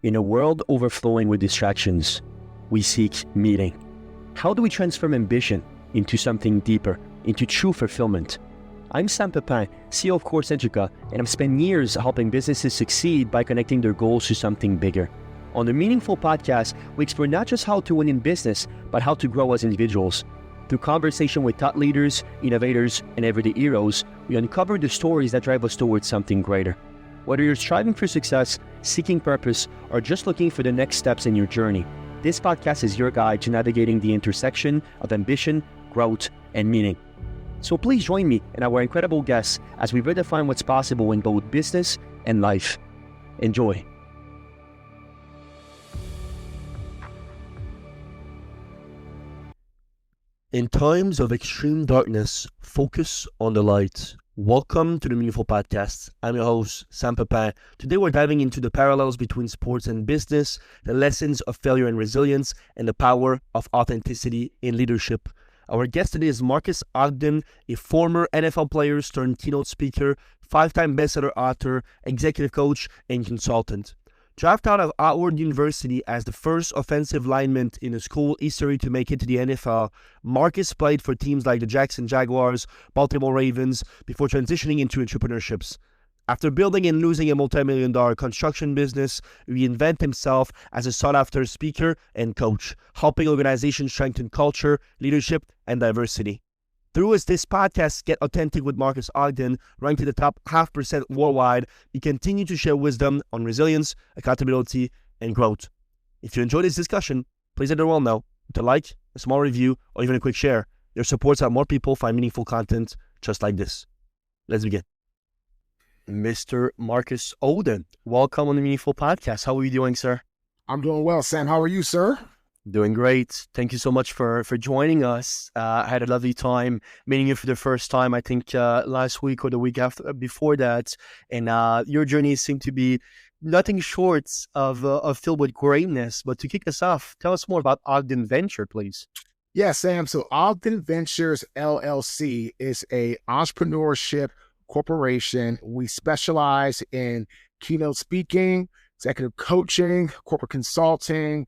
In a world overflowing with distractions, we seek meaning. How do we transform ambition into something deeper, into true fulfillment? I'm Sam Pepin, CEO of Course Educa, and I've spent years helping businesses succeed by connecting their goals to something bigger. On the Meaningful Podcast, we explore not just how to win in business, but how to grow as individuals. Through conversation with thought leaders, innovators, and everyday heroes, we uncover the stories that drive us towards something greater. Whether you're striving for success, seeking purpose, or just looking for the next steps in your journey, this podcast is your guide to navigating the intersection of ambition, growth, and meaning. So please join me and our incredible guests as we redefine what's possible in both business and life. Enjoy. In times of extreme darkness, focus on the light. Welcome to the Meaningful Podcast. I'm your host, Sam Pepin. Today we're diving into the parallels between sports and business, the lessons of failure and resilience, and the power of authenticity in leadership. Our guest today is Marques Ogden, a former NFL player turned keynote speaker, 5-time bestseller author, executive coach, and consultant. Drafted out of Howard University as the first offensive lineman in the school history to make it to the NFL, Marques played for teams like the Jacksonville Jaguars, Baltimore Ravens, before transitioning into entrepreneurships. After building and losing a multi-million-dollar construction business, he reinvented himself as a sought-after speaker and coach, helping organizations strengthen culture, leadership, and diversity. Through this podcast, Get Authentic with Marques Ogden, ranked in the top 0.5% worldwide, we continue to share wisdom on resilience, accountability, and growth. If you enjoyed this discussion, please let the world know with a like, a small review, or even a quick share. Your support helps more people find meaningful content just like this. Let's begin. Mr. Marques Ogden, welcome on the Meaningful Podcast. How are you doing, sir? I'm doing well, Sam. How are you, sir? Doing great. Thank you so much for joining us. I had a lovely time meeting you for the first time, I think last week or the week before that. And your journey seemed to be nothing short of filled with greatness. But to kick us off, tell us more about Ogden Venture, please. Yeah, Sam. So Ogden Ventures LLC is a entrepreneurship corporation. We specialize in keynote speaking, executive coaching, corporate consulting.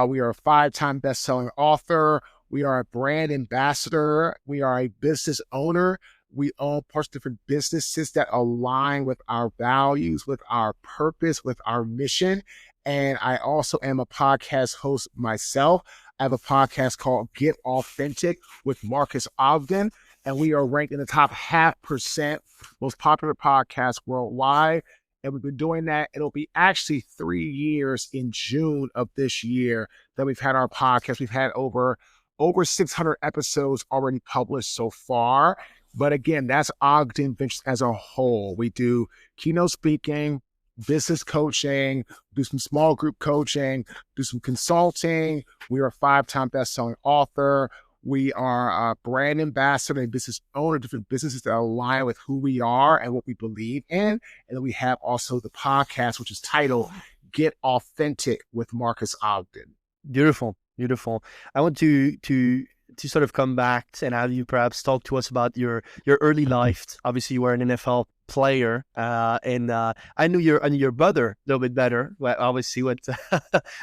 We are a 5-time best-selling author. We are a brand ambassador. We are a business owner. We own parts of different businesses that align with our values, with our purpose, with our mission. And I also am a podcast host myself. I have a podcast called Get Authentic with Marques Ogden, and we are ranked in the top 0.5% most popular podcast worldwide. And we've been doing that. It'll be actually 3 years in June of this year that we've had our podcast. We've had over 600 episodes already published so far. But again, that's Ogden Ventures as a whole. We do keynote speaking, business coaching, do some small group coaching, do some consulting. We are a 5-time best-selling author. We are a brand ambassador and business owner, different businesses that align with who we are and what we believe in. And then we have also the podcast, which is titled Get Authentic with Marques Ogden. Beautiful, beautiful. I want to sort of come back and have you perhaps talk to us about your early life. Obviously, you were an NFL player, and I knew your brother a little bit better. Well, obviously,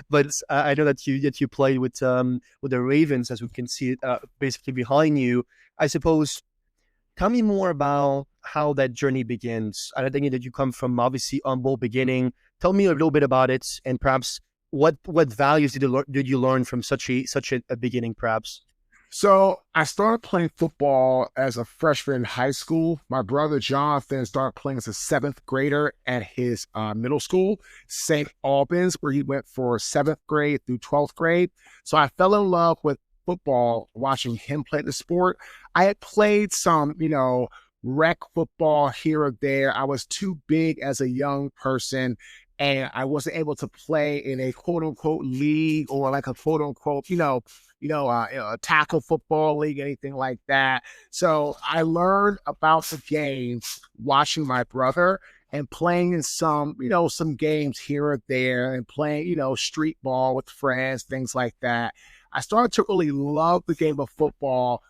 but I know that you played with the Ravens, as we can see it basically behind you. I suppose, tell me more about how that journey begins. I think that you come from obviously humble beginning. Tell me a little bit about it, and perhaps what values did you learn from such a beginning, perhaps. So I started playing football as a freshman in high school. My brother Jonathan started playing as a 7th grader at his middle school, St. Albans, where he went for 7th grade through 12th grade. So I fell in love with football watching him play the sport. I had played some, rec football here or there. I was too big as a young person, and I wasn't able to play in a quote unquote league or like a quote unquote, a tackle football league, anything like that. So I learned about the game watching my brother and playing in some games here or there and playing, street ball with friends, things like that. I started to really love the game of football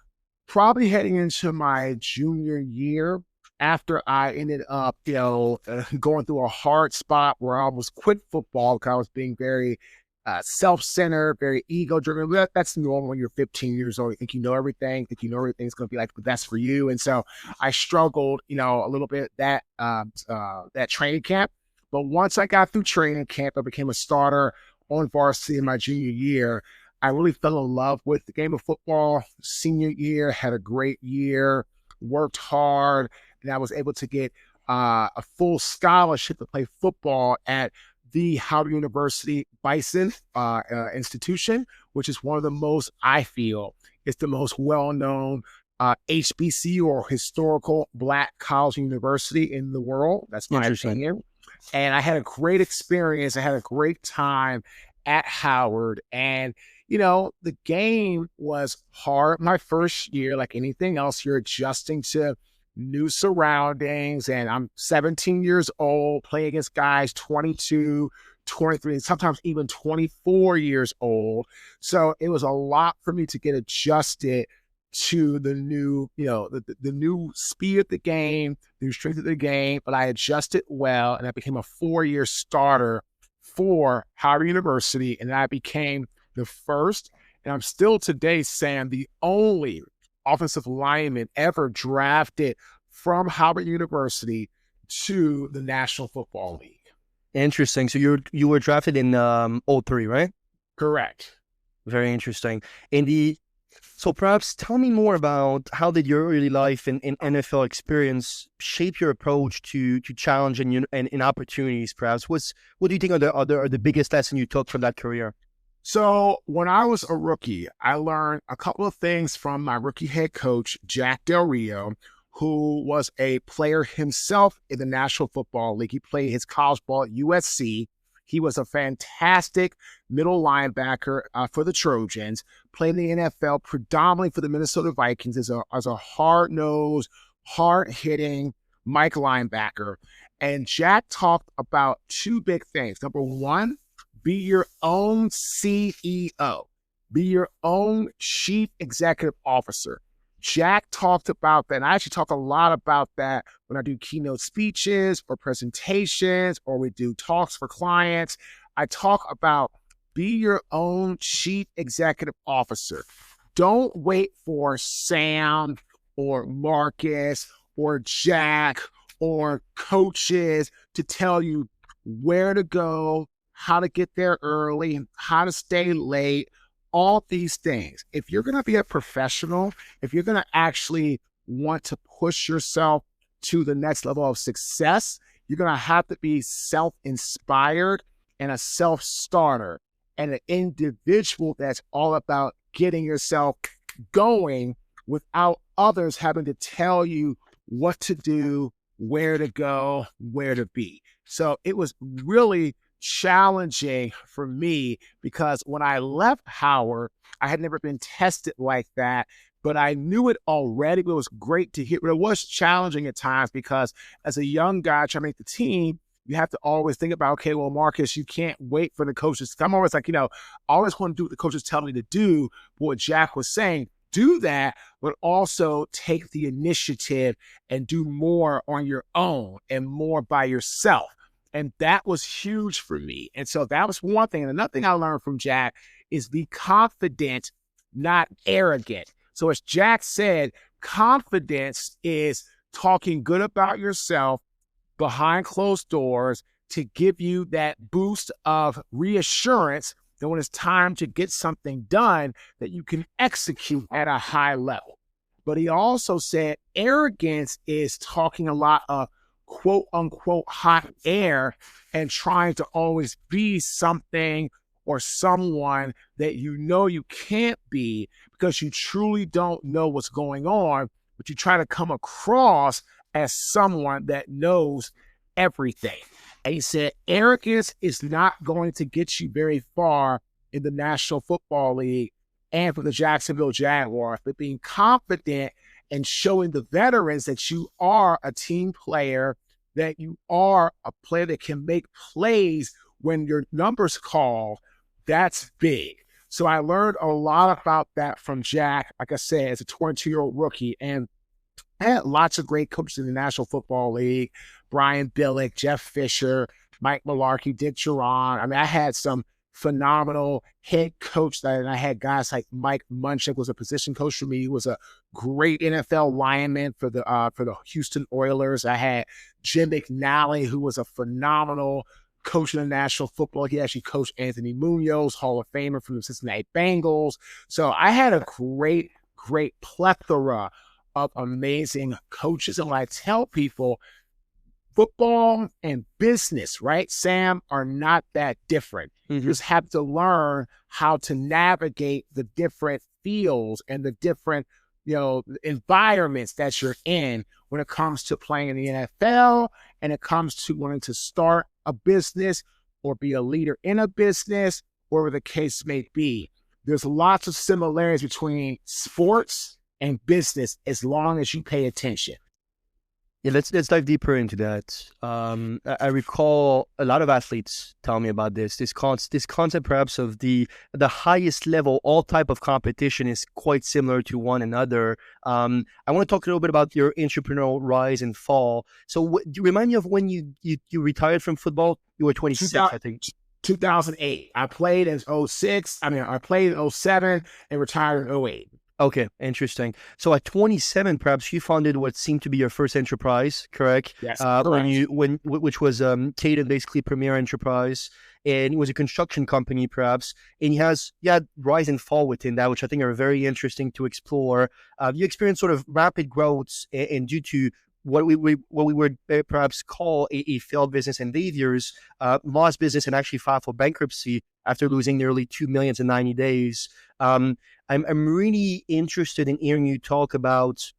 probably heading into my junior year after I ended up, going through a hard spot where I almost quit football because I was being very self-centered, very ego-driven. That's normal when you're 15 years old. You think you know everything, think you know everything's going to be like the best for you. And so I struggled, a little bit that training camp. But once I got through training camp, I became a starter on varsity in my junior year. I really fell in love with the game of football. Senior year, had a great year, worked hard, and I was able to get a full scholarship to play football at the Howard University Bison institution, which is one of the most, I feel, it's the most well-known HBCU or historical Black college university in the world. That's my opinion. And I had a great experience. I had a great time at Howard. And, the game was hard my first year. Like anything else, you're adjusting to new surroundings. And I'm 17 years old, playing against guys 22, 23, and sometimes even 24 years old. So it was a lot for me to get adjusted to the new, the new speed of the game, the new strength of the game, but I adjusted well, and I became a 4-year starter for Howard University, and I became the first, and I'm still today, Sam, the only offensive lineman ever drafted from Howard University to the National Football League. Interesting. So you were drafted in 03, right? Correct. Very interesting. So perhaps tell me more about how did your early life in NFL experience shape your approach to challenge and opportunities, perhaps? What do you think are the biggest lesson you took from that career? So when I was a rookie, I learned a couple of things from my rookie head coach, Jack Del Rio, who was a player himself in the National Football League. He played his college ball at USC. He was a fantastic middle linebacker for the Trojans, played in the NFL predominantly for the Minnesota Vikings as a hard-nosed, hard-hitting Mike linebacker. And Jack talked about two big things. Number one, be your own CEO. Be your own chief executive officer. Jack talked about that, and I actually talk a lot about that when I do keynote speeches or presentations or we do talks for clients. I talk about be your own chief executive officer. Don't wait for Sam or Marcus or Jack or coaches to tell you where to go, how to get there early, how to stay late, all these things. If you're going to be a professional, if you're going to actually want to push yourself to the next level of success, you're going to have to be self-inspired and a self-starter and an individual that's all about getting yourself going without others having to tell you what to do, where to go, where to be. So it was really challenging for me because when I left Howard, I had never been tested like that, but I knew it already. It was great to hear, but it was challenging at times because as a young guy trying to make the team, you have to always think about, okay, well, Marcus, you can't wait for the coaches to come. I'm always like, I always want to do what the coaches tell me to do. But what Jack was saying, do that, but also take the initiative and do more on your own and more by yourself. And that was huge for me. And so that was one thing. And another thing I learned from Jack is be confident, not arrogant. So as Jack said, confidence is talking good about yourself behind closed doors to give you that boost of reassurance that when it's time to get something done, that you can execute at a high level. But he also said arrogance is talking a lot of quote unquote hot air and trying to always be something or someone that you can't be because you truly don't know what's going on, but you try to come across as someone that knows everything. And he said, arrogance is not going to get you very far in the National Football League and for the Jacksonville Jaguars, but being confident and showing the veterans that you are a team player, that you are a player that can make plays when your number's called, that's big. So I learned a lot about that from Jack, like I said, as a 22-year-old rookie. And I had lots of great coaches in the National Football League, Brian Billick, Jeff Fisher, Mike Mularkey, Dick Duran. I mean, I had some phenomenal head coach and I had guys like Mike Munchak was a position coach for me. He was a great NFL lineman for the Houston Oilers. I had Jim McNally, who was a phenomenal coach in the National Football. He actually coached Anthony Munoz, Hall of Famer from the Cincinnati Bengals. So I had a great plethora of amazing coaches. And when I tell people, football and business, right, Sam, are not that different. You just have to learn how to navigate the different fields and the different, environments that you're in when it comes to playing in the NFL and it comes to wanting to start a business or be a leader in a business, whatever the case may be. There's lots of similarities between sports and business as long as you pay attention. Yeah, let's dive deeper into that. I recall a lot of athletes tell me about this concept perhaps of the highest level. All type of competition is quite similar to one another. I want to talk a little bit about your entrepreneurial rise and fall. So do you remind me of when you retired from football? You were 26, I think. 2008. I played in 06. I played in 07 and retired in 08. Okay, interesting. So at 27, perhaps you founded what seemed to be your first enterprise, correct? Yes, correct. Which was Caden, basically Premier Enterprise, and it was a construction company, perhaps. And you had rise and fall within that, which I think are very interesting to explore. You experienced sort of rapid growth, and due to what we would perhaps call a failed business and years, lost business and actually filed for bankruptcy after losing nearly $2 million in 90 days. I'm really interested in hearing you talk about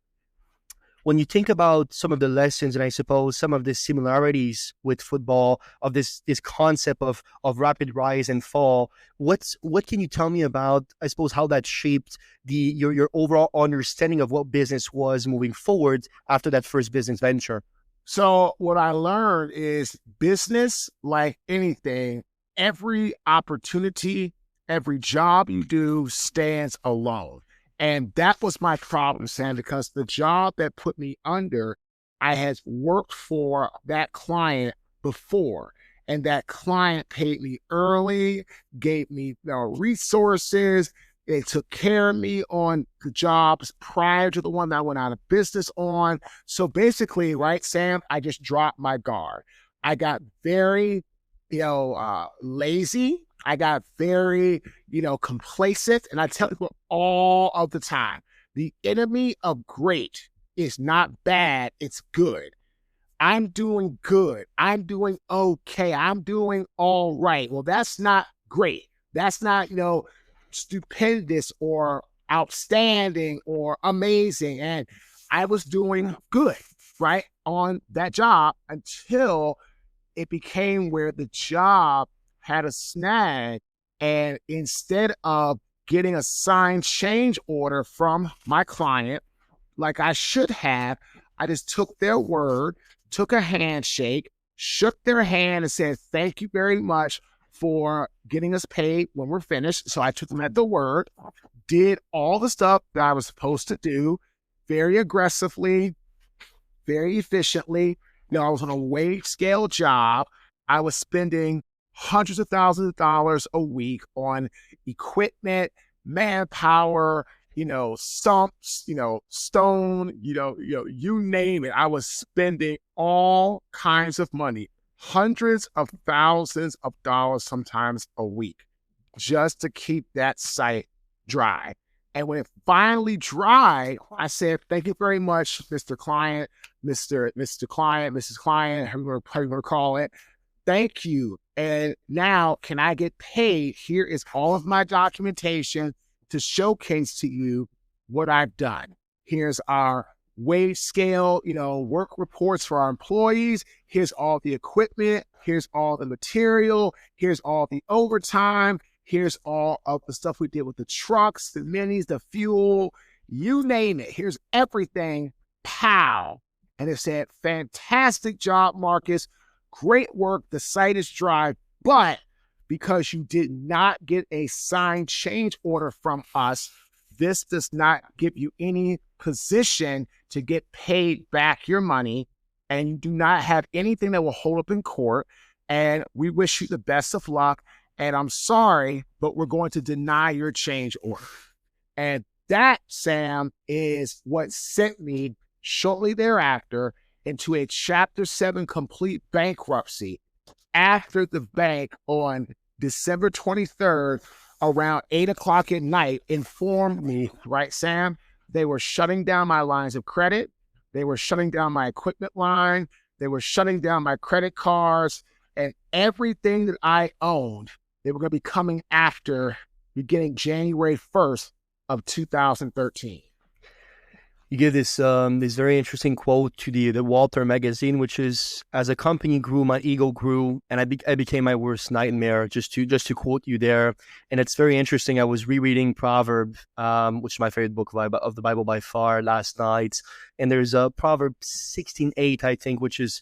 when you think about some of the lessons and I suppose some of the similarities with football of this concept of rapid rise and fall. What can you tell me about, I suppose, how that shaped your overall understanding of what business was moving forward after that first business venture? So what I learned is business, like anything, every opportunity, every job you do stands alone. And that was my problem, Sam, because the job that put me under, I had worked for that client before. And that client paid me early, gave me resources. They took care of me on the jobs prior to the one that I went out of business on. So basically, right, Sam, I just dropped my guard. I got very, lazy. I got very, complacent. And I tell people all of the time, the enemy of great is not bad, it's good. I'm doing good. I'm doing okay. I'm doing all right. Well, that's not great. That's not, stupendous or outstanding or amazing. And I was doing good, right, on that job until it became where the job had a snag. And instead of getting a signed change order from my client, like I should have, I just took their word, took a handshake, shook their hand and said, thank you very much for getting us paid when we're finished. So I took them at the word, did all the stuff that I was supposed to do very aggressively, very efficiently. I was on a wage scale job. I was spending hundreds of thousands of dollars a week on equipment, manpower, stumps, stone, you name it. I was spending all kinds of money, hundreds of thousands of dollars sometimes a week, just to keep that site dry. And when it finally dried, I said, thank you very much, Mr. Client, Mr. Client, Mrs. Client, however you want to call it. Thank you. And now, can I get paid? Here is all of my documentation to showcase to you what I've done. Here's our wage scale, work reports for our employees. Here's all the equipment. Here's all the material. Here's all the overtime. Here's all of the stuff we did with the trucks, the minis, the fuel, you name it. Here's everything. Pow. And it said, fantastic job, Marques. Great work. The site is dry, but because you did not get a signed change order from us, this does not give you any position to get paid back your money, and you do not have anything that will hold up in court. And we wish you the best of luck. And I'm sorry, but we're going to deny your change order. And that, Sam, is what sent me shortly thereafter into a Chapter 7 complete bankruptcy after the bank on December 23rd around 8 o'clock at night informed me, right, Sam, they were shutting down my lines of credit. They were shutting down my equipment line. They were shutting down my credit cards, and everything that I owned, they were going to be coming after beginning January 1st of 2013. You give this this very interesting quote to the Walter magazine, which is, "As a company grew, my ego grew, and I became my worst nightmare." Just to quote you there, and it's very interesting. I was rereading Proverb, which is my favorite book of the Bible by far, last night, and there's a Proverb 16:8, I think, which is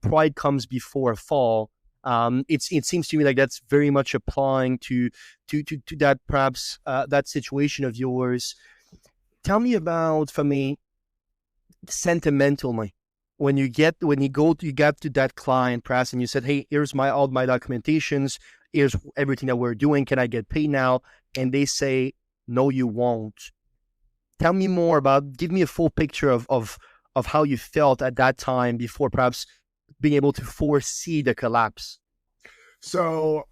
pride comes before a fall. It seems to me like that's very much applying to that, perhaps that situation of yours. Tell me about, for me, sentimentally, when you get to that client, perhaps, and you said, "Hey, here's all my documentations, here's everything that we're doing. Can I get paid now?" And they say, "No, you won't." Tell me more give me a full picture of how you felt at that time before perhaps being able to foresee the collapse. So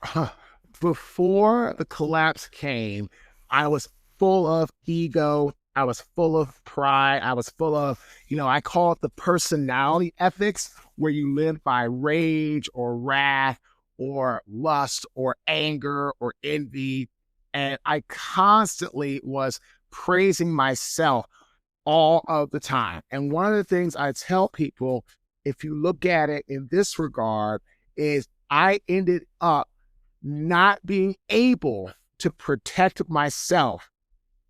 before the collapse came, I was full of ego. I was full of pride. I was full of, I call it the personality ethics, where you live by rage or wrath or lust or anger or envy. And I constantly was praising myself all of the time. And one of the things I tell people, if you look at it in this regard, is I ended up not being able to protect myself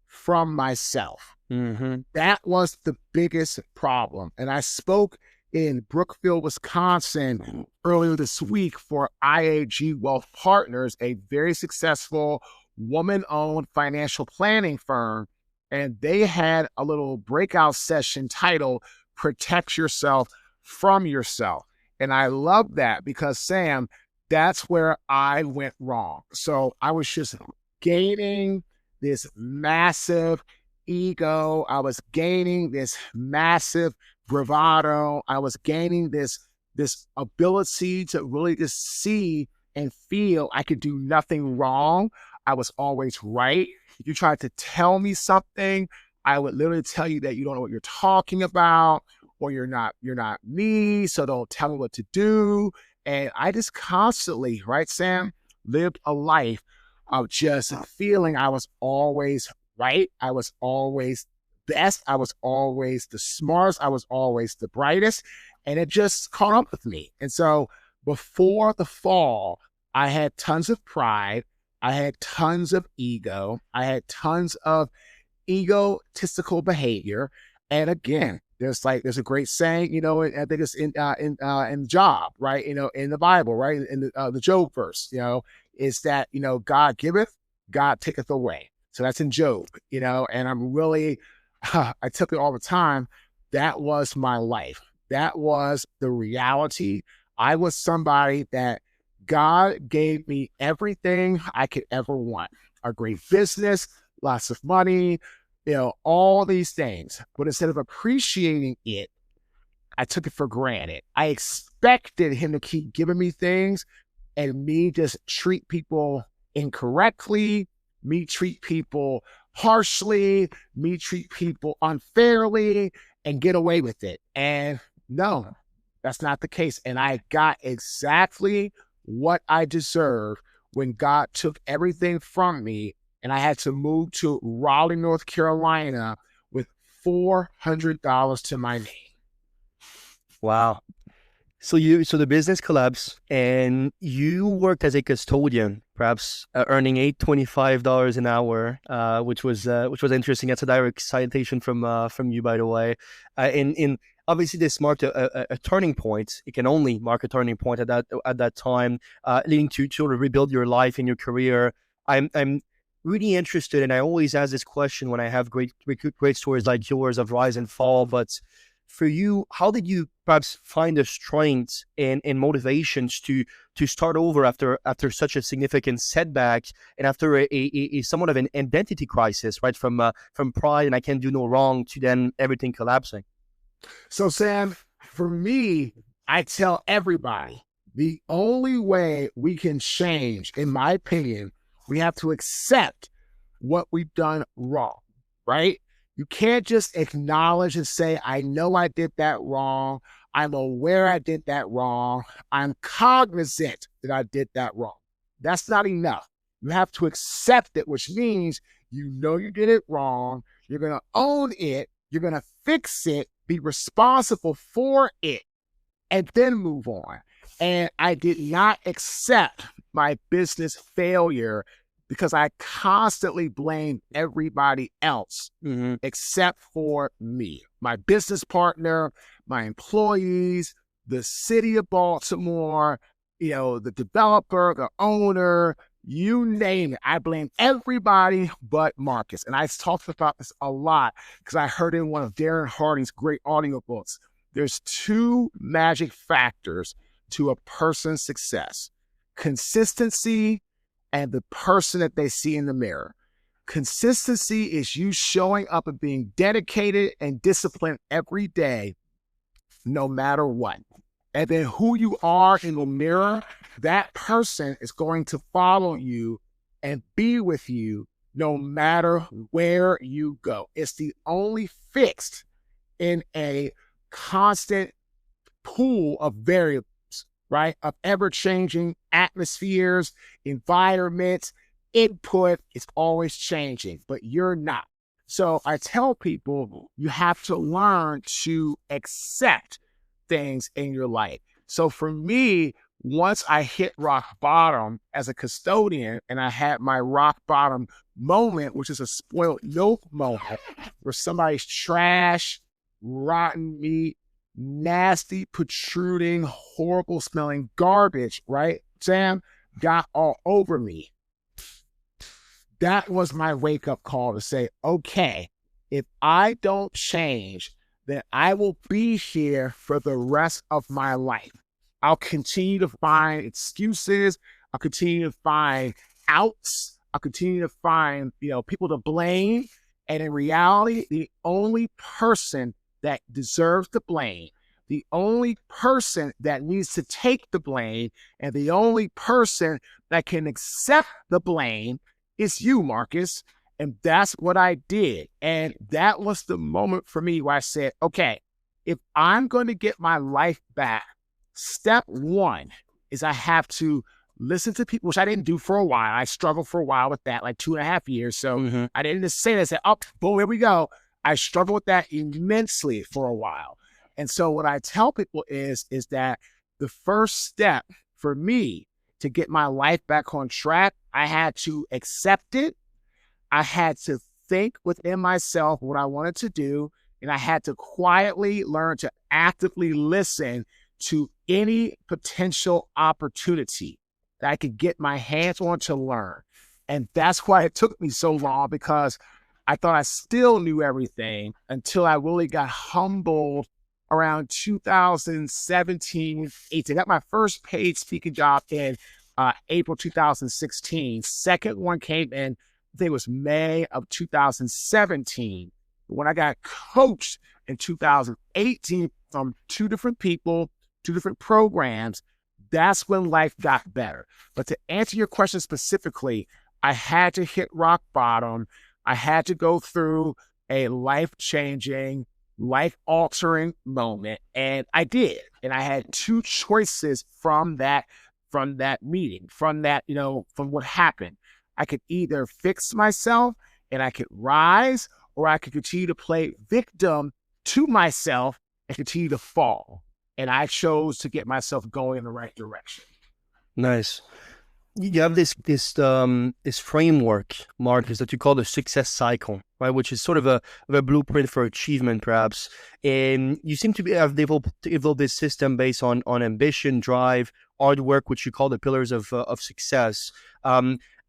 from myself. Mm-hmm. That was the biggest problem. And I spoke in Brookfield, Wisconsin earlier this week for IAG Wealth Partners, a very successful woman-owned financial planning firm. And they had a little breakout session titled "Protect Yourself from Yourself." And I love that because, Sam, that's where I went wrong. So I was just gaining this massive ego. I was gaining this massive bravado. I was gaining this ability to really just see and feel I could do nothing wrong. I was always right. If you tried to tell me something, I would literally tell you that you don't know what you're talking about, or you're not me, so don't tell me what to do. And I just constantly, right, Sam, lived a life of just feeling I was always right. I was always best. I was always the smartest. I was always the brightest. And it just caught up with me. And so before the fall, I had tons of pride. I had tons of ego. I had tons of egotistical behavior. And again, there's a great saying, I think it's in Job, right? In the Bible, right? In the Job verse, is that, God giveth, God taketh away. So that's in Job, and I'm really, I took it all the time. That was my life. That was the reality. I was somebody that God gave me everything I could ever want. A great business, lots of money, all these things. But instead of appreciating it, I took it for granted. I expected him to keep giving me things and me just treat people incorrectly, me treat people harshly, me treat people unfairly, and get away with it. And no, that's not the case. And I got exactly what I deserved when God took everything from me, and I had to move to Raleigh, North Carolina with $400 to my name. Wow. So the business collapsed, and you worked as a custodian, perhaps earning $825 an hour, which was interesting. That's a direct citation from you, by the way. In obviously, this marked a turning point. It can only mark a turning point at that time, leading to sort of rebuild your life and your career. I'm really interested, and I always ask this question when I have great stories like yours of rise and fall. But for you, how did you perhaps find the strength and motivations to start over after such a significant setback and after a somewhat of an identity crisis, right? From pride and I can do no wrong to then everything collapsing. So, Sam, for me, I tell everybody the only way we can change, in my opinion, we have to accept what we've done wrong, right? You can't just acknowledge and say, I know I did that wrong. I'm aware I did that wrong. I'm cognizant that I did that wrong. That's not enough. You have to accept it, which means you know you did it wrong. You're going to own it. You're going to fix it, be responsible for it, and then move on. And I did not accept my business failure because I constantly blamed everybody else except for me, my business partner, my employees, the city of Baltimore, the developer, the owner, you name it. I blame everybody but Marques. And I talked about this a lot because I heard in one of Darren Hardy's great audiobooks, there's two magic factors to a person's success: consistency and the person that they see in the mirror. Consistency is you showing up and being dedicated and disciplined every day, no matter what. And then who you are in the mirror, that person is going to follow you and be with you no matter where you go. It's the only fixed in a constant pool of variables, right? Of ever-changing atmospheres, environments, input. It's always changing, but you're not. So I tell people you have to learn to accept things in your life. So for me, once I hit rock bottom as a custodian and I had my rock bottom moment, which is a spoiled milk moment where somebody's trash, rotten meat, nasty, protruding, horrible smelling garbage, right, Sam, got all over me. That was my wake up call to say, okay, if I don't change, then I will be here for the rest of my life. I'll continue to find excuses. I'll continue to find outs. I'll continue to find, people to blame. And in reality, the only person that deserves the blame, the only person that needs to take the blame, and the only person that can accept the blame is you, Marques. And that's what I did. And that was the moment for me where I said, okay, if I'm going to get my life back, step one is I have to listen to people, which I didn't do for a while. I struggled for a while with that, like 2.5 years. So I didn't just say that. I said, oh, boom, here we go. I struggled with that immensely for a while. And so what I tell people is that the first step for me to get my life back on track, I had to accept it. I had to think within myself what I wanted to do, and I had to quietly learn to actively listen to any potential opportunity that I could get my hands on to learn. And that's why it took me so long, because I thought I still knew everything until I really got humbled around 2017, 18. I got my first paid speaking job in April 2016. Second one came in, I think it was May of 2017. When I got coached in 2018 from two different people, two different programs, that's when life got better. But to answer your question specifically, I had to hit rock bottom. I had to go through a life-changing, life-altering moment, and I did. And I had two choices from that meeting, from what happened. I could either fix myself and I could rise, or I could continue to play victim to myself and continue to fall. And I chose to get myself going in the right direction. Nice. You have this framework, Marques, that you call the success cycle, right? Which is sort of a blueprint for achievement, perhaps. And you seem to have developed this system based on ambition, drive, hard work, which you call the pillars of success.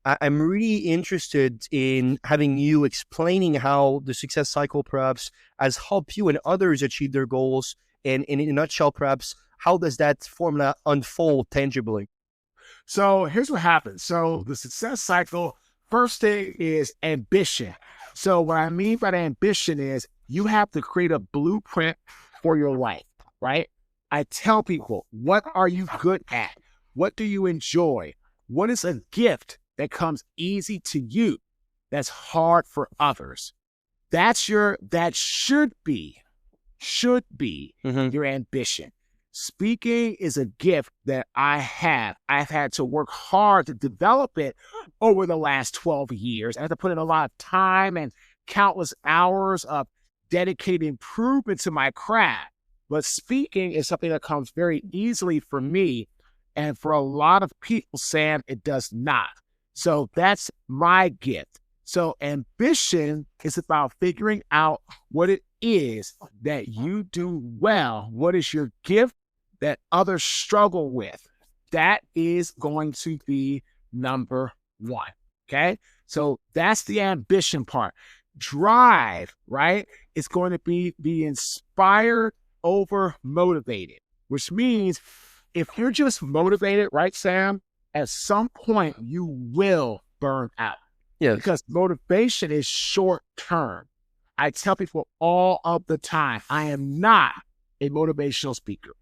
I'm really interested in having you explaining how the success cycle perhaps has helped you and others achieve their goals. And in a nutshell, perhaps, how does that formula unfold tangibly? So here's what happens. So the success cycle, first thing is ambition. So what I mean by the ambition is you have to create a blueprint for your life, right? I tell people, what are you good at? What do you enjoy? What is a gift that comes easy to you that's hard for others? That should be your ambition. Speaking is a gift that I have. I've had to work hard to develop it over the last 12 years. I had to put in a lot of time and countless hours of dedicated improvement to my craft. But speaking is something that comes very easily for me. And for a lot of people, Sam, it does not. So that's my gift. So ambition is about figuring out what it is that you do well. What is your gift that others struggle with? That is going to be number one. Okay. So that's the ambition part. Drive, right? It's going to be inspired over motivated, which means if you're just motivated, right, Sam, at some point you will burn out. Yes. Because motivation is short term. I tell people all of the time, I am not a motivational speaker.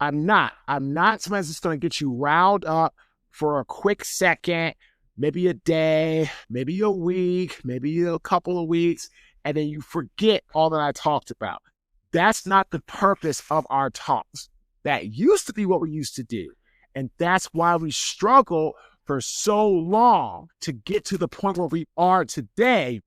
I'm not somebody that's going to get you riled up for a quick second, maybe a day, maybe a week, maybe a couple of weeks, and then you forget all that I talked about. That's not the purpose of our talks. That used to be what we used to do. And that's why we struggle for so long to get to the point where we are today,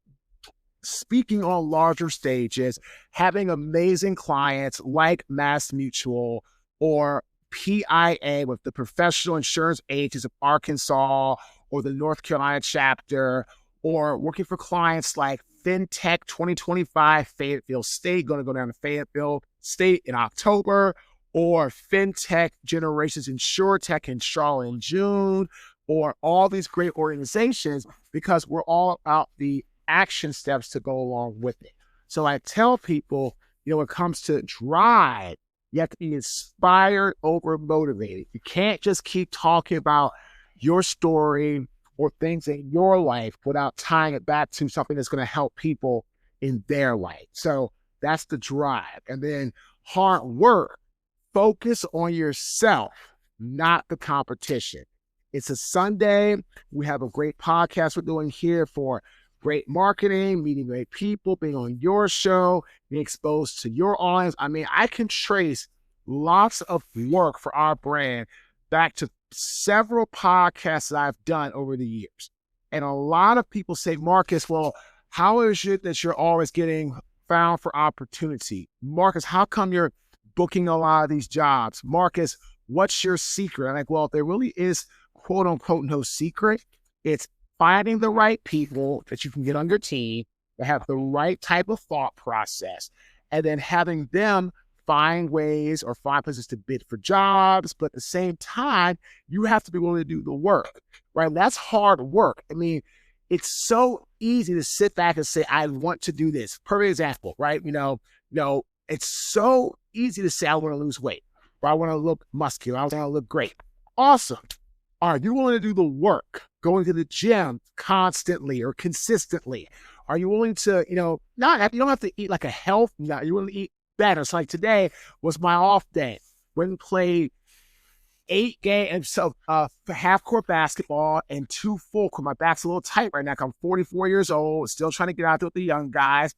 speaking on larger stages, having amazing clients like Mass Mutual or PIA with the Professional Insurance Agents of Arkansas or the North Carolina chapter, or working for clients like FinTech 2025 Fayetteville State, going to go down to Fayetteville State in October, or FinTech Generations InsurTech in Charlotte in June, or all these great organizations, because we're all about the action steps to go along with it. So I tell people, when it comes to drive, you have to be inspired over motivated. You can't just keep talking about your story or things in your life without tying it back to something that's going to help people in their life. So that's the drive. And then hard work. Focus on yourself, not the competition. It's a Sunday. We have a great podcast we're doing here for great marketing, meeting great people, being on your show, being exposed to your audience. I mean, I can trace lots of work for our brand back to several podcasts that I've done over the years. And a lot of people say, Marques, well, how is it that you're always getting found for opportunity? Marques, how come you're booking a lot of these jobs? Marques, what's your secret? I'm like, well, there really is, quote unquote, no secret. It's finding the right people that you can get on your team that have the right type of thought process, and then having them find ways or find places to bid for jobs. But at the same time, you have to be willing to do the work, right? That's hard work. I mean, it's so easy to sit back and say, I want to do this. Perfect example, right? It's so easy to say, I want to lose weight, or I want to look muscular, I want to look great. Awesome. Are you willing to do the work, going to the gym constantly or consistently? Are you willing to, you don't have to eat like a health nut. You're willing to eat better. So like today was my off day. Went and played 8 games of half-court basketball and 2 full-court. My back's a little tight right now. I'm 44 years old, still trying to get out there with the young guys.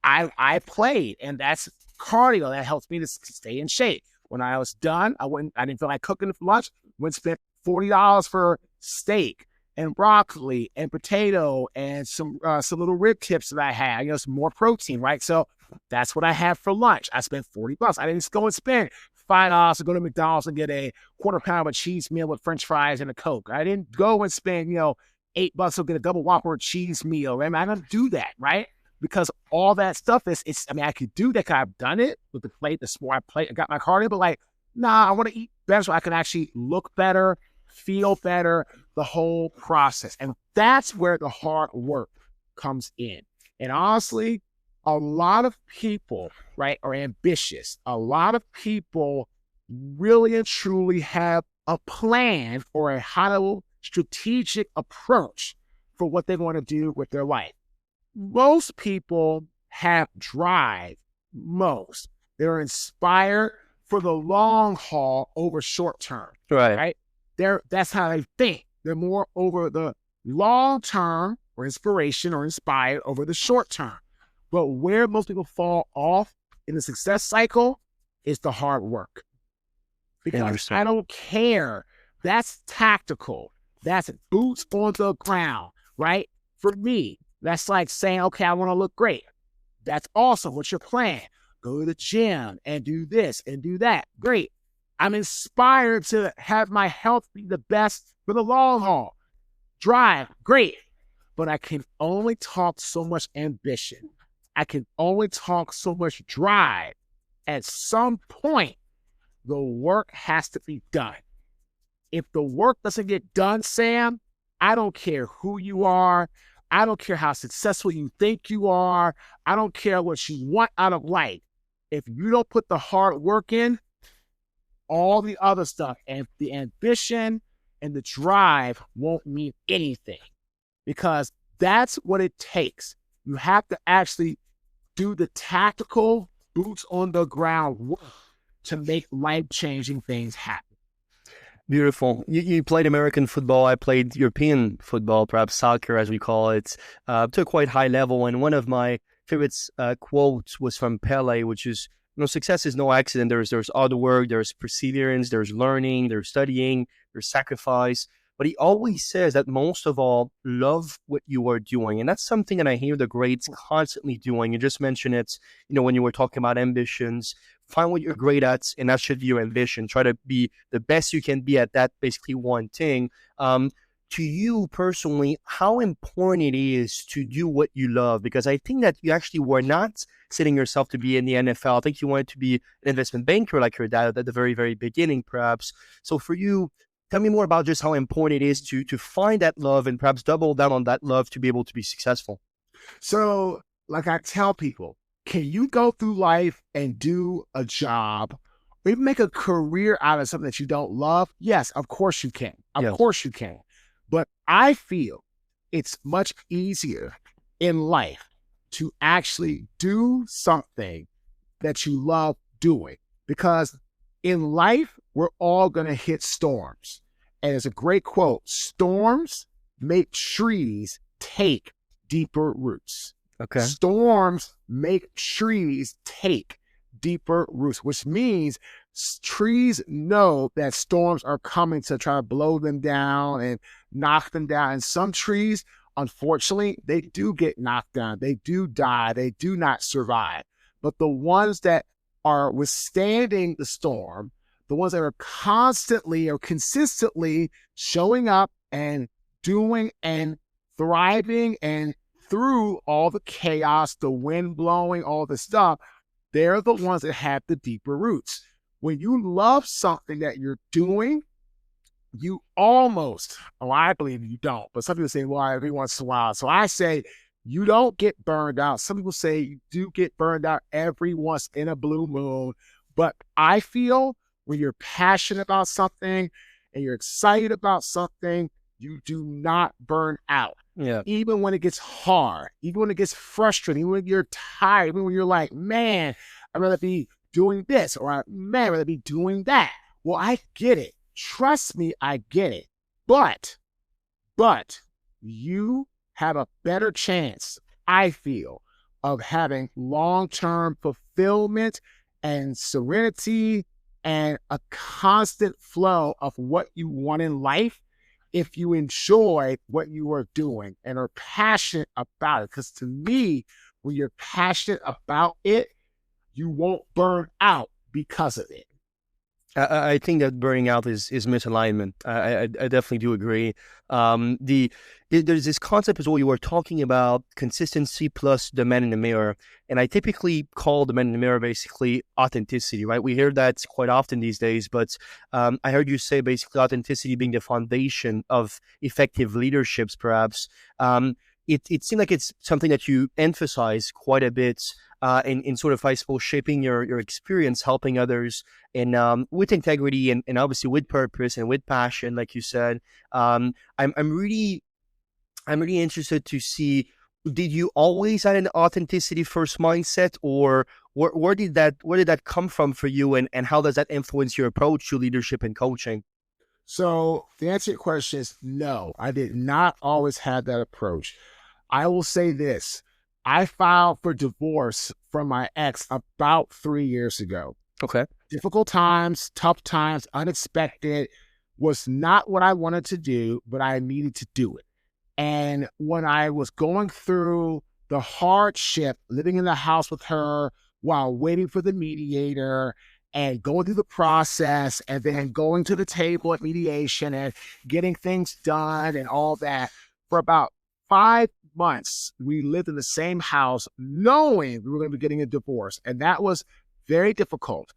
I played, and that's cardio. That helps me to stay in shape. When I was done, I didn't feel like cooking for lunch. Went and spent $40 for steak and broccoli and potato and some little rib tips that I had, some more protein, right? So that's what I had for lunch. I spent $40. I didn't just go and spend $5 to go to McDonald's and get a quarter pound of a cheese meal with French fries and a Coke. I didn't go and spend, $8 to get a double Whopper cheese meal. Right? I don't do that, right? Because all that stuff I could do that because I've done it with the plate, the more I play, I got my cardio, but nah, I want to eat better so I can actually look better, feel better, the whole process. And that's where the hard work comes in. And honestly, a lot of people, right, are ambitious. A lot of people really and truly have a plan or a high strategic approach for what they want to do with their life. Most people have drive. Most. They're inspired for the long haul over short term. Right? That's how they think. They're more over the long term or inspiration or inspired over the short term. But where most people fall off in the success cycle is the hard work. Because I don't care. That's tactical. That's boots on the ground, right? For me, that's like saying, okay, I want to look great. That's awesome. What's your plan? Go to the gym and do this and do that. Great. I'm inspired to have my health be the best for the long haul. Drive. Great. But I can only talk so much ambition. I can only talk so much drive. At some point, the work has to be done. If the work doesn't get done, Sam, I don't care who you are. I don't care how successful you think you are. I don't care what you want out of life. If you don't put the hard work in, all the other stuff and the ambition and the drive won't mean anything, because that's what it takes. You have to actually do the tactical boots on the ground work to make life-changing things happen. Beautiful. You played American football. I played European football, perhaps soccer as we call it, to a quite high level. And one of my favorite quotes was from Pele, which is, success is no accident. There's hard work, there's perseverance, there's learning, there's studying, there's sacrifice. But he always says that most of all, love what you are doing. And that's something that I hear the greats constantly doing. You just mentioned it, when you were talking about ambitions. Find what you're great at, and that should be your ambition. Try to be the best you can be at that, basically one thing. To you personally, how important it is to do what you love? Because I think that you actually were not setting yourself to be in the NFL. I think you wanted to be an investment banker like your dad at the very, very beginning, perhaps. So for you, tell me more about just how important it is to find that love and perhaps double down on that love to be able to be successful. So, like I tell people, can you go through life and do a job or even make a career out of something that you don't love? Yes, of course you can. Of course you can. But I feel it's much easier in life to actually do something that you love doing, because in life, we're all going to hit storms. And it's a great quote: storms make trees take deeper roots. Okay. Storms make trees take deeper roots, which means trees know that storms are coming to try to blow them down and knock them down. And some trees, unfortunately, they do get knocked down. They do die. They do not survive. But the ones that are withstanding the storm, the ones that are constantly or consistently showing up and doing and thriving and through all the chaos, the wind blowing, all the stuff, they're the ones that have the deeper roots. When you love something that you're doing, you almost, I believe you don't, but some people say, well, every once in a while. So I say, you don't get burned out. Some people say you do get burned out every once in a blue moon. But I feel when you're passionate about something and you're excited about something, you do not burn out. Yeah. Even when it gets hard, even when it gets frustrating, even when you're tired, even when you're like, man, I'd rather be doing this, or man, I'd rather be doing that. Well, I get it. Trust me, I get it. But you have a better chance, I feel, of having long-term fulfillment and serenity and a constant flow of what you want in life if you enjoy what you are doing and are passionate about it. Because to me, when you're passionate about it, you won't burn out because of it. I think that burning out is misalignment. I definitely do agree. There's this concept as well. You were talking about consistency plus the man in the mirror, and I typically call the man in the mirror basically authenticity. Right? We hear that quite often these days, but I heard you say basically authenticity being the foundation of effective leaderships. Perhaps it seemed like it's something that you emphasize quite a bit. In sort of, I suppose, shaping your experience, helping others, and with integrity and obviously with purpose and with passion, like you said. I'm really interested to see. Did you always have an authenticity first mindset, or where did that come from for you, and how does that influence your approach to leadership and coaching? So the answer to your question is no, I did not always have that approach. I will say this. I filed for divorce from my ex about 3 years ago. Okay. Difficult times, tough times, unexpected, was not what I wanted to do, but I needed to do it. And when I was going through the hardship, living in the house with her while waiting for the mediator and going through the process and then going to the table at mediation and getting things done and all that, for about 5 months, we lived in the same house knowing we were going to be getting a divorce. And that was very difficult,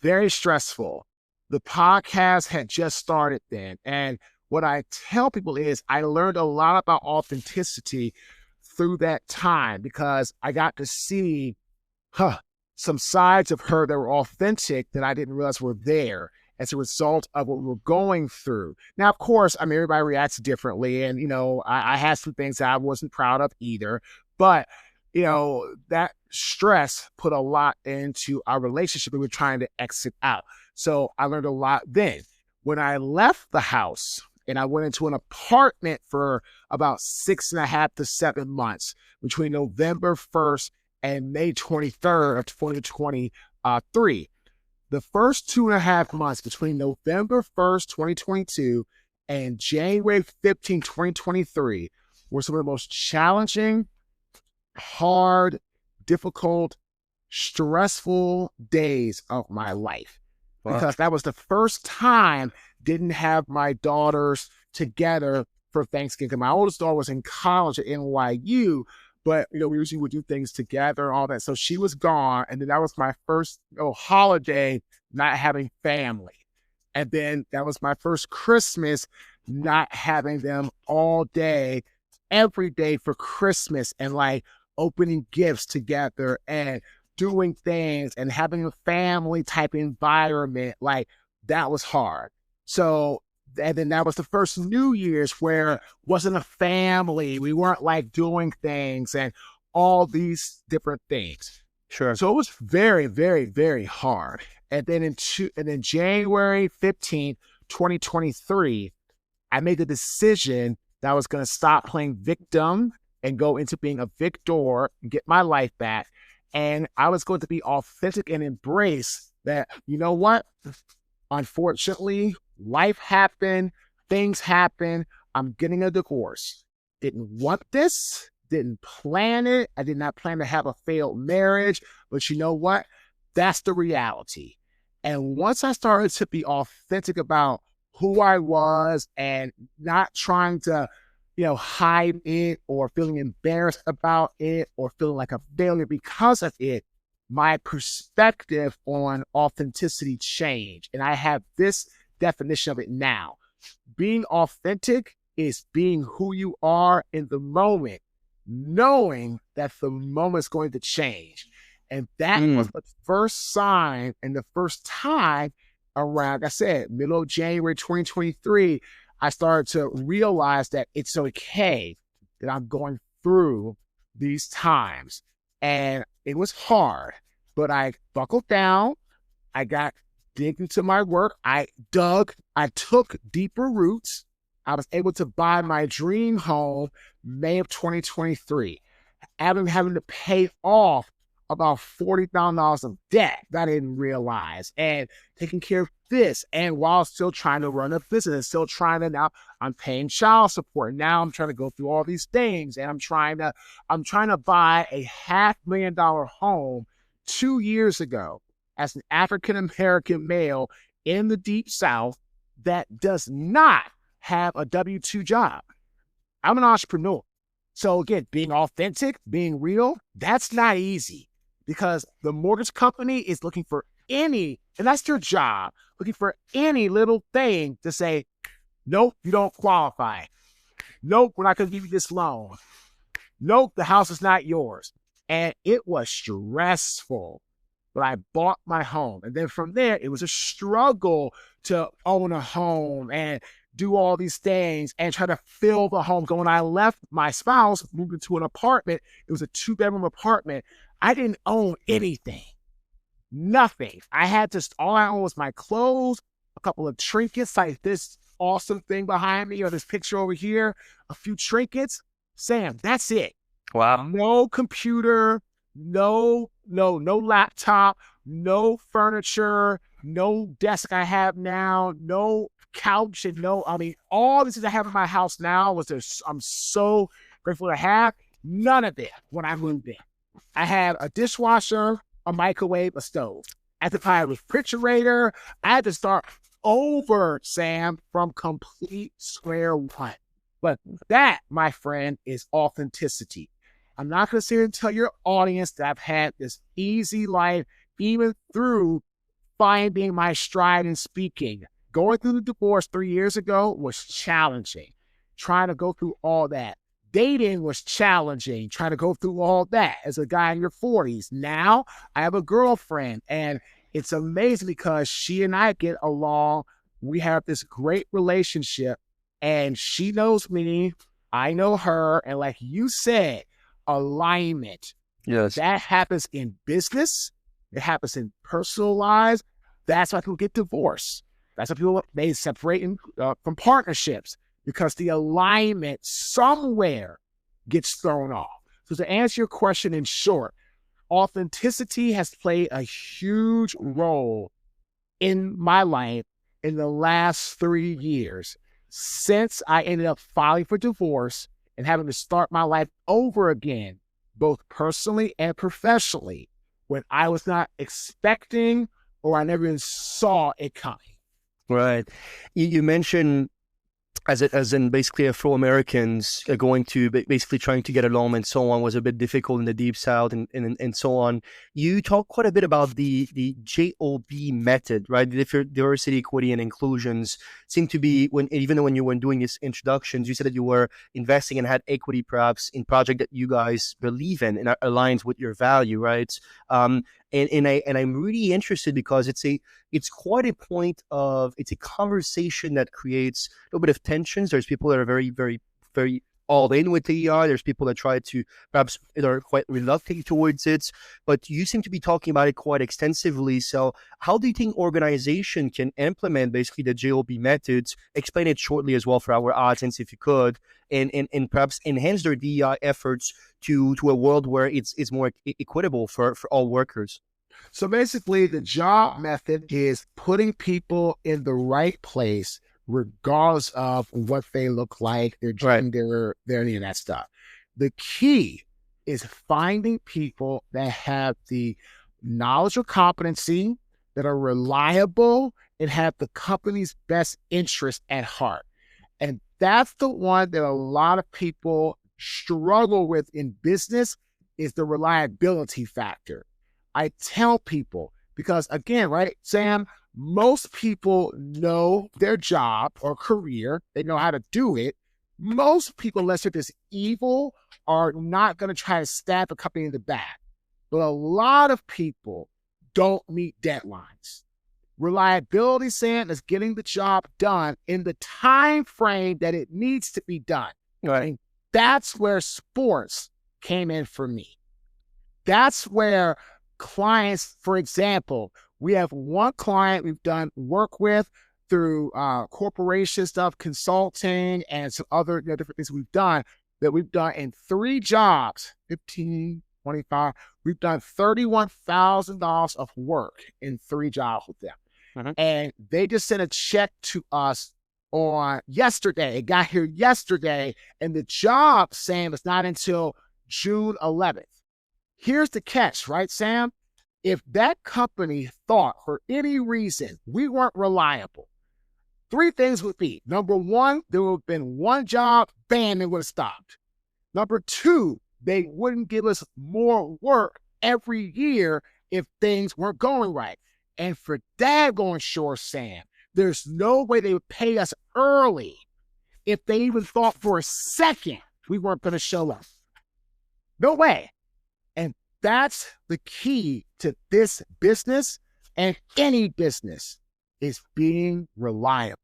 very stressful. The podcast had just started then. And what I tell people is I learned a lot about authenticity through that time because I got to see some sides of her that were authentic that I didn't realize were there as a result of what we were going through. Now, of course, I mean, everybody reacts differently. And, I had some things that I wasn't proud of either. But, that stress put a lot into our relationship we were trying to exit out. So I learned a lot then. When I left the house and I went into an apartment for about 6.5 to 7 months between November 1st and May 23rd of 2023. The first 2.5 months between November 1st, 2022 and January 15th, 2023 were some of the most challenging, hard, difficult, stressful days of my life. Wow. Because that was the first time didn't have my daughters together for Thanksgiving. My oldest daughter was in college at NYU, but we usually would do things together and all that. So she was gone, and then that was my first holiday not having family. And then that was my first Christmas not having them all day, every day for Christmas, and like opening gifts together and doing things and having a family type environment. Like that was hard. So, and then that was the first New Year's where wasn't a family. We weren't like doing things and all these different things. Sure. So it was very, very, very hard. And then in January 15th, 2023, I made the decision that I was going to stop playing victim and go into being a victor, get my life back. And I was going to be authentic and embrace that, you know what? Unfortunately, life happened, things happen. I'm getting a divorce. Didn't want this, didn't plan it. I did not plan to have a failed marriage, but you know what? That's the reality. And once I started to be authentic about who I was and not trying to, hide it or feeling embarrassed about it or feeling like a failure because of it, my perspective on authenticity changed. And I have this definition of it now. Being authentic is being who you are in the moment, knowing that the moment is going to change. And that was the first sign and the first time around, like I said, middle of January 2023, I started to realize that it's okay that I'm going through these times. And it was hard, but I buckled down. I got dig into my work. I took deeper roots. I was able to buy my dream home May of 2023, having to pay off about $40,000 of debt that I didn't realize, and taking care of this, and while still trying to run a business, now I'm paying child support. Now I'm trying to go through all these things, and I'm trying to buy a $500,000 home 2 years ago as an African-American male in the Deep South that does not have a W-2 job. I'm an entrepreneur. So again, being authentic, being real, that's not easy because the mortgage company is looking for any, and that's their job, looking for any little thing to say, nope, you don't qualify. Nope, we're not going to give you this loan. Nope, the house is not yours. And it was stressful, but I bought my home. And then from there, it was a struggle to own a home and do all these things and try to fill the home. So when I left my spouse, moved into an apartment, it was a 2-bedroom apartment. I didn't own anything, nothing. All I owned was my clothes, a couple of trinkets like this awesome thing behind me or this picture over here, a few trinkets. Sam, that's it. Wow. No computer, no laptop, no furniture, no desk I have now, no couch, and all this I have in my house now I'm so grateful to have. None of it when I moved in. I had a dishwasher, a microwave, a stove. I had to buy a refrigerator. I had to start over, Sam, from complete square one. But that, my friend, is authenticity. I'm not going to sit here and tell your audience that I've had this easy life, even through finding my stride in speaking. Going through the divorce 3 years ago was challenging. Trying to go through all that. Dating was challenging. Trying to go through all that as a guy in your 40s. Now I have a girlfriend, and it's amazing because she and I get along. We have this great relationship, and she knows me. I know her. And like you said, alignment. Yes. That happens in business. It happens in personal lives. That's why people get divorced. That's why they separate from partnerships, because the alignment somewhere gets thrown off. So to answer your question in short, authenticity has played a huge role in my life in the last 3 years since I ended up filing for divorce and having to start my life over again, both personally and professionally, when I was not expecting or I never even saw it coming. Right. You mentioned as in basically Afro-Americans going to basically trying to get along and so on was a bit difficult in the Deep South and so on. You talk quite a bit about the JOB method, right? The diversity, equity, and inclusions seem to be even when you were doing these introductions, you said that you were investing and had equity perhaps in project that you guys believe in and aligns with your value, right? And I'm really interested because it's quite a point of, it's a conversation that creates a little bit of tensions. There's people that are very, very, very all in with DEI. There's people that try to perhaps are quite reluctant towards it, but you seem to be talking about it quite extensively. So how do you think organization can implement basically the JOB methods? Explain it shortly as well for our audience, if you could, and perhaps enhance their DEI efforts to a world where it's more equitable for all workers. So basically, the job method is putting people in the right place, regardless of what they look like, their gender, any of that stuff. The key is finding people that have the knowledge or competency, that are reliable, and have the company's best interest at heart. And that's the one that a lot of people struggle with in business, is the reliability factor. I tell people, because again, right, Sam, most people know their job or career. They know how to do it. Most people, unless they're just evil, are not going to try to stab a company in the back. But a lot of people don't meet deadlines. Reliability, Sam, is getting the job done in the time frame that it needs to be done. Right. And that's where sports came in for me. That's where clients, for example, we have one client we've done work with through corporation stuff, consulting, and some other different things we've done in 3 jobs, 15, 25. We've done $31,000 of work in 3 jobs with them. Mm-hmm. And they just sent a check to us on yesterday. It got here yesterday, and the job, Sam, is not until June 11th. Here's the catch, right, Sam? If that company thought for any reason we weren't reliable, three things would be: number one, there would have been one job, bam, it would have stopped. Number two, they wouldn't give us more work every year if things weren't going right. And for daggone sure, Sam, there's no way they would pay us early if they even thought for a second we weren't going to show up. No way. And that's the key to this business and any business, is being reliable,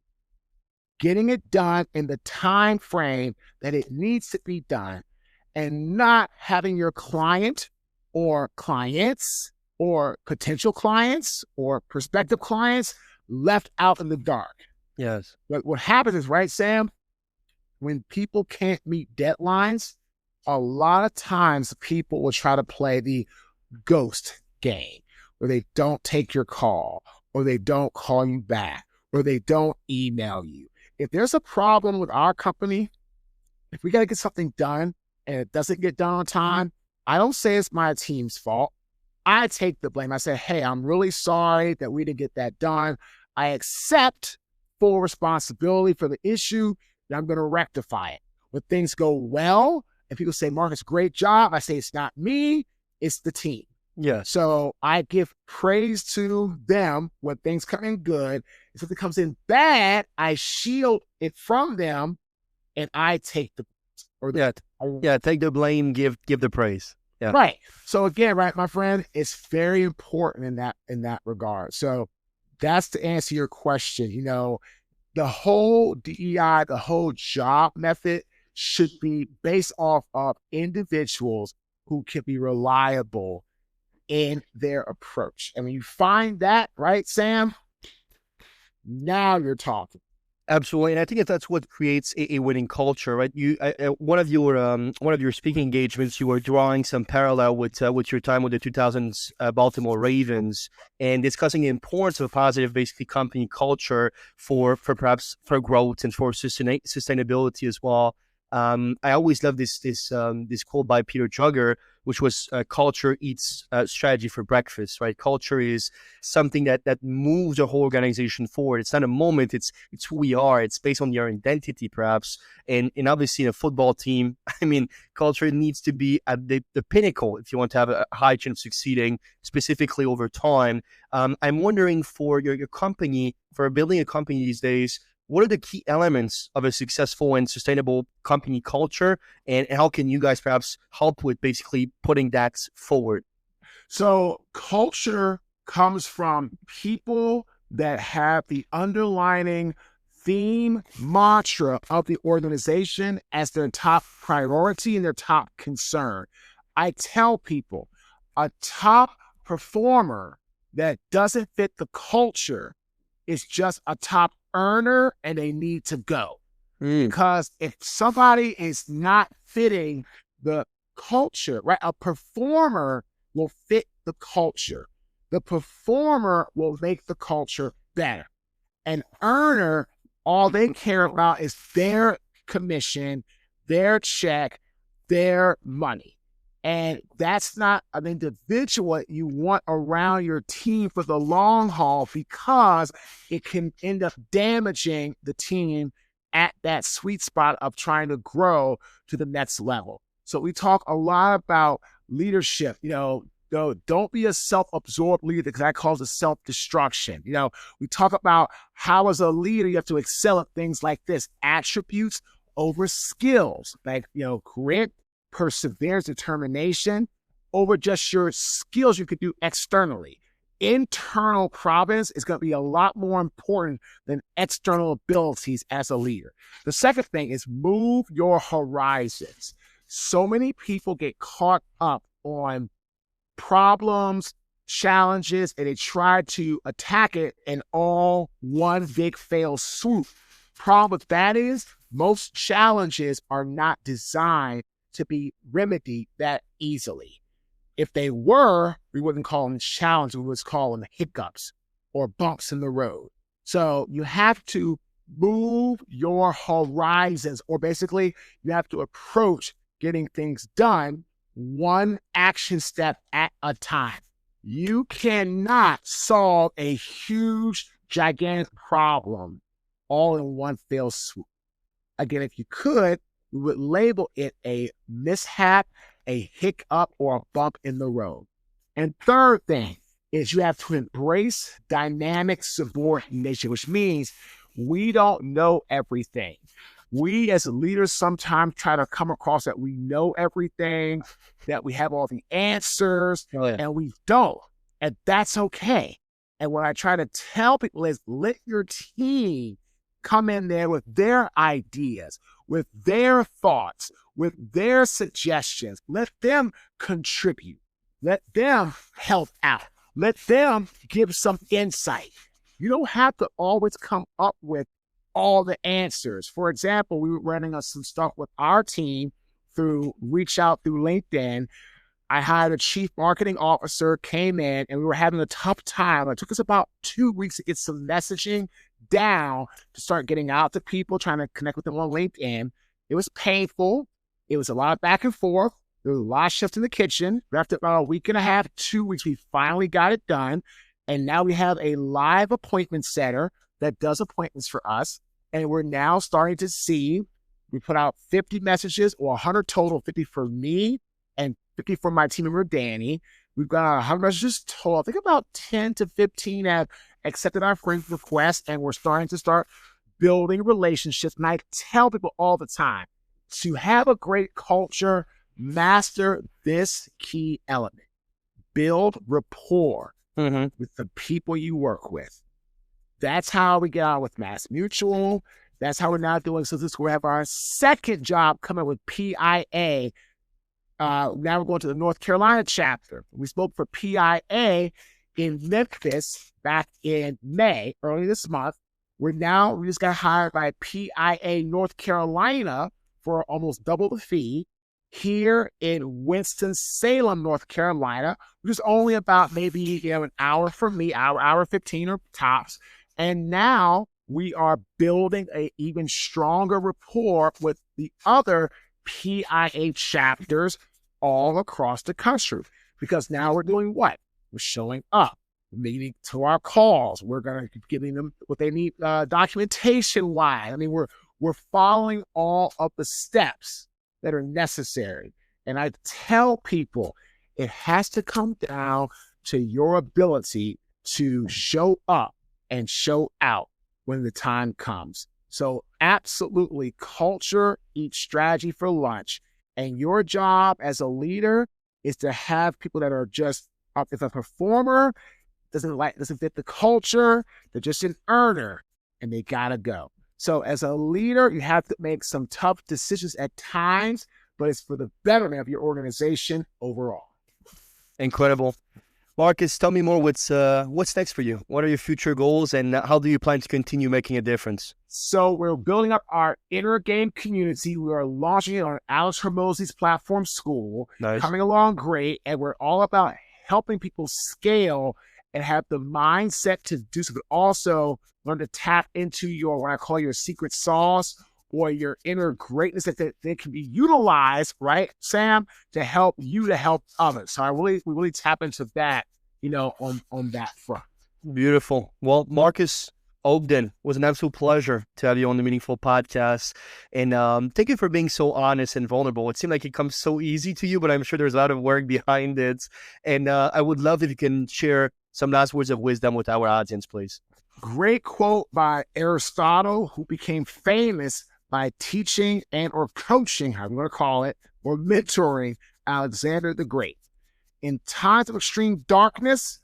getting it done in the time frame that it needs to be done, and not having your client or clients or potential clients or prospective clients left out in the dark. Yes. But what happens is, right, Sam, when people can't meet deadlines, a lot of times people will try to play the ghost game, where they don't take your call, or they don't call you back, or they don't email you. If there's a problem with our company, if we got to get something done and it doesn't get done on time, I don't say it's my team's fault. I take the blame. I say, hey, I'm really sorry that we didn't get that done. I accept full responsibility for the issue, and I'm going to rectify it. When things go well and people say, Marques, great job, I say, it's not me, it's the team. Yeah. So I give praise to them when things come in good. If it comes in bad, I shield it from them, and I take the take the blame, give the praise. Yeah. Right. So again, right, my friend, it's very important in that regard. So that's to answer your question. You know, the whole DEI, the whole job method should be based off of individuals who can be reliable in their approach. And when you find that, right, Sam, now you're talking. Absolutely, and I think that's what creates a winning culture, right? One of your speaking engagements, you were drawing some parallel with your time with the 2000s Baltimore Ravens, and discussing the importance of a positive, basically, company culture for perhaps for growth and for sustainability as well. I always love this quote by Peter Jugger, which was culture eats strategy for breakfast, right? Culture is something that moves a whole organization forward. It's not a moment, it's who we are. It's based on your identity, perhaps. And obviously in a football team, I mean, culture needs to be at the pinnacle if you want to have a high chance of succeeding, specifically over time. I'm wondering, for your company, for building a company these days, what are the key elements of a successful and sustainable company culture, and how can you guys perhaps help with basically putting that forward? So culture comes from people that have the underlining theme, mantra of the organization as their top priority and their top concern. I tell people, a top performer that doesn't fit the culture is just a top earner, and they need to go. Because if somebody is not fitting the culture, right, a performer will fit the culture. The performer will make the culture better. An earner, all they care about is their commission, their check, their money. And that's not an individual you want around your team for the long haul, because it can end up damaging the team at that sweet spot of trying to grow to the next level. So we talk a lot about leadership. Don't be a self-absorbed leader, because that causes self-destruction. We talk about how, as a leader, you have to excel at things like this: attributes over skills, like, grit, perseverance, determination, over just your skills you could do externally. Internal providence is going to be a lot more important than external abilities as a leader. The second thing is move your horizons. So many people get caught up on problems, challenges, and they try to attack it in all one big fail swoop. Problem with that is, most challenges are not designed to be remedied that easily. If they were, we wouldn't call them challenges, we would call them hiccups or bumps in the road. So you have to move your horizons, or basically you have to approach getting things done one action step at a time. You cannot solve a huge, gigantic problem all in one fell swoop. Again, if you could, we would label it a mishap, a hiccup, or a bump in the road. And third thing is you have to embrace dynamic subordination, which means we don't know everything. We as leaders sometimes try to come across that we know everything, that we have all the answers, and we don't. And that's okay. And what I try to tell people is let your team come in there with their ideas, with their thoughts, with their suggestions. Let them contribute. Let them help out. Let them give some insight. You don't have to always come up with all the answers. For example, we were running some stuff with our team through reach out through LinkedIn. I hired a chief marketing officer, came in, and we were having a tough time. It took us about 2 weeks to get some messaging down to start getting out to people, trying to connect with them on LinkedIn. It was painful. It was a lot of back and forth. There was a lot of shifts in the kitchen. After about a week and a half, 2 weeks, we finally got it done. And now we have a live appointment setter that does appointments for us. And we're now starting to see, we put out 50 messages or 100 total, 50 for me and 50 for my team member, Danny. We've got 100 messages total. I think about 10 to 15 have accepted our friend request, and we're starting to building relationships. And I tell people all the time, to have a great culture, master this key element. Build rapport with the people you work with. That's how we get on with Mass Mutual. That's how we're now doing. So this we have our second job coming with PIA. Now we're going to the North Carolina chapter. We spoke for PIA in Memphis back in May, early this month. We just got hired by PIA North Carolina for almost double the fee here in Winston-Salem, North Carolina, which is only about maybe an hour from me, hour 15 or tops. And now we are building an even stronger rapport with the other PIA chapters all across the country. Because now we're doing what? We're showing up, meeting to our calls. We're going to be giving them what they need documentation-wise. I mean, we're following all of the steps that are necessary. And I tell people it has to come down to your ability to show up and show out when the time comes. So absolutely, culture eats strategy for lunch. And your job as a leader is to have people that are just, if a performer doesn't fit the culture, they're just an earner and they gotta go. So as a leader, you have to make some tough decisions at times, but it's for the betterment of your organization overall. Incredible. Marques, tell me more. What's next for you? What are your future goals, and how do you plan to continue making a difference? So we're building up our inner game community. We are launching it on Alex Hormozi's platform school. Nice. Coming along great, and we're all about helping people scale and have the mindset to do so, but also learn to tap into your, what I call your secret sauce or your inner greatness that can be utilized, right, Sam, to help you to help others. So we really tap into that, on that front. Beautiful. Well, Marques Ogden, was an absolute pleasure to have you on the Meaningful Podcast. And thank you for being so honest and vulnerable. It seemed like it comes so easy to you, but I'm sure there's a lot of work behind it. And I would love if you can share some last words of wisdom with our audience, please. Great quote by Aristotle, who became famous by teaching and or coaching, I'm going to call it, or mentoring Alexander the Great. In times of extreme darkness,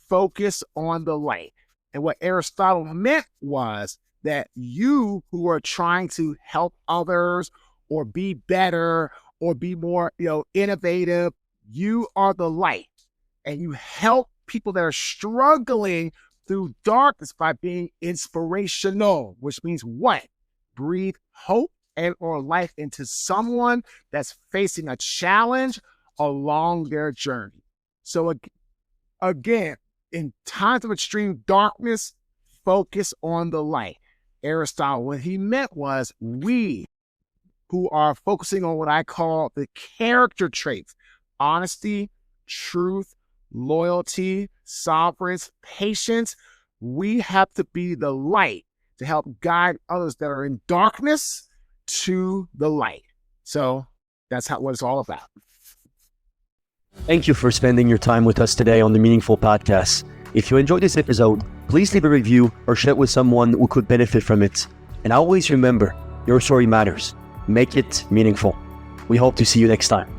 focus on the light. And what Aristotle meant was that you who are trying to help others or be better or be more, innovative, you are the light. And you help people that are struggling through darkness by being inspirational, which means what? Breathe hope and or life into someone that's facing a challenge along their journey. So again, in times of extreme darkness, focus on the light. Aristotle, what he meant was we who are focusing on what I call the character traits, honesty, truth, loyalty, sovereigns, patience. We have to be the light to help guide others that are in darkness to the light. So that's what it's all about. Thank you for spending your time with us today on the Meaningful Podcast. If you enjoyed this episode, please leave a review or share it with someone who could benefit from it. And always remember, your story matters. Make it meaningful. We hope to see you next time.